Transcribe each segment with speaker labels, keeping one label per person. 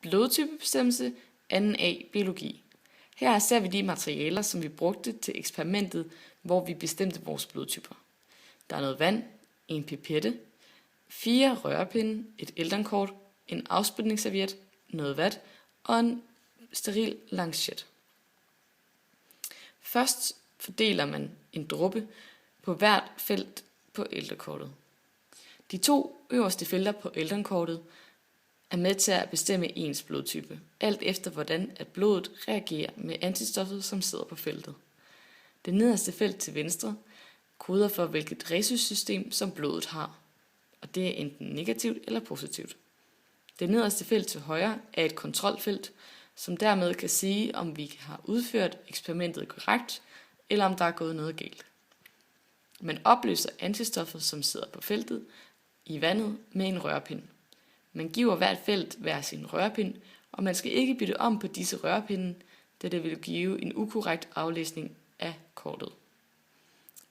Speaker 1: Blodtypebestemmelse 2a biologi. Her ser vi de materialer, som vi brugte til eksperimentet, hvor vi bestemte vores blodtyper. Der er noget vand, en pipette, 4 rørepinde, et elternkort, en afspritningsserviet, noget vat og en steril lancet. Først fordeler man en dråbe på hvert felt på elterkortet. De 2 øverste felter på elternkortet er med til at bestemme ens blodtype, alt efter hvordan at blodet reagerer med antistoffet, som sidder på feltet. Det nederste felt til venstre koder for, hvilket rhesussystem, som blodet har, og det er enten negativt eller positivt. Det nederste felt til højre er et kontrolfelt, som dermed kan sige, om vi har udført eksperimentet korrekt, eller om der er gået noget galt. Man opløser antistoffet, som sidder på feltet, i vandet med en rørpind. Man giver hvert felt hver sin rørpind, og man skal ikke bytte om på disse rørpinde, da det vil give en ukorrekt aflæsning af kortet.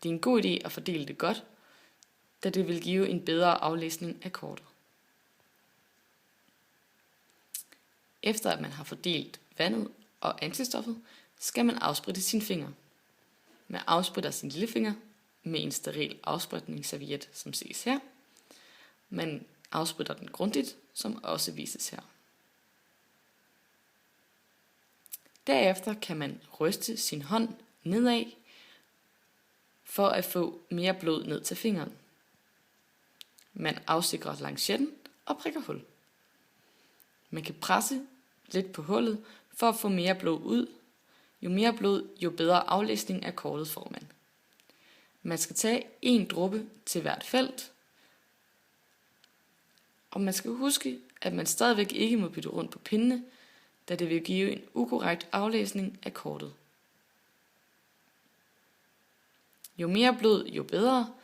Speaker 1: Det er en god idé at fordele det godt, da det vil give en bedre aflæsning af kortet. Efter at man har fordelt vandet og antistoffet, skal man afspritte sine fingre. Man afspritter sin lillefinger med en steril afspritningsserviet, som ses her. Man afspritter den grundigt, som også vises her. Derefter kan man ryste sin hånd nedad for at få mere blod ned til fingeren. Man afsikrer lancetten og prikker hul. Man kan presse lidt på hullet for at få mere blod ud. Jo mere blod, jo bedre aflæsning af kortet får man. Man skal tage en dråbe til hvert felt, og man skal huske, at man stadigvæk ikke må bytte rundt på pindene, da det vil give en ukorrekt aflæsning af kortet. Jo mere blod, jo bedre,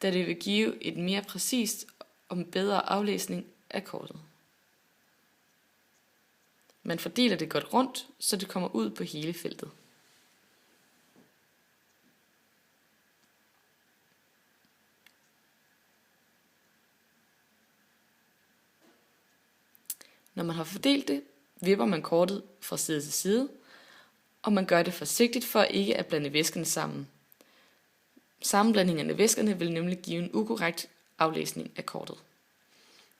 Speaker 1: da det vil give et mere præcist og bedre aflæsning af kortet. Man fordeler det godt rundt, så det kommer ud på hele feltet. Når man har fordelt det, vipper man kortet fra side til side, og man gør det forsigtigt for ikke at blande væskerne sammen. Sammenblandingen af væskerne vil nemlig give en ukorrekt aflæsning af kortet.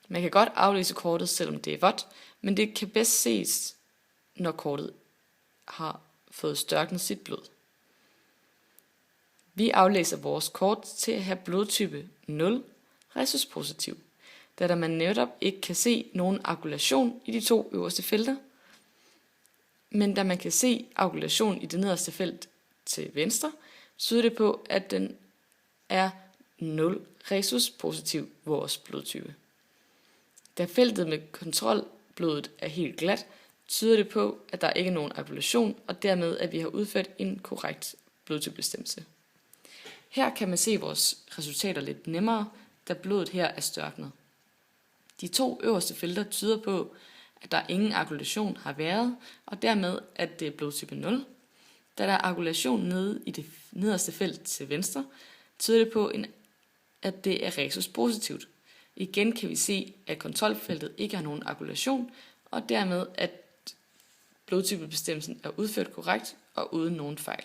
Speaker 1: Man kan godt aflæse kortet, selvom det er vådt, men det kan bedst ses, når kortet har fået størknet sit blod. Vi aflæser vores kort til at have blodtype 0, rhesus positiv, da man netop ikke kan se nogen angulation i de 2 øverste felter, men da man kan se angulation i det nederste felt til venstre, tyder det på, at den er 0 rhesus positiv, vores blodtype. Da feltet med kontrolblodet er helt glat, tyder det på, at der ikke er nogen angulation, og dermed at vi har udført en korrekt blodtypebestemmelse. Her kan man se vores resultater lidt nemmere, da blodet her er størknet. De 2 øverste felter tyder på, at der ingen angulation har været, og dermed at det er blodtype 0. Da der er angulation nede i det nederste felt til venstre, tyder det på, at det er rhesus positivt. Igen kan vi se, at kontrolfeltet ikke har nogen angulation, og dermed at blodtypebestemmelsen er udført korrekt og uden nogen fejl.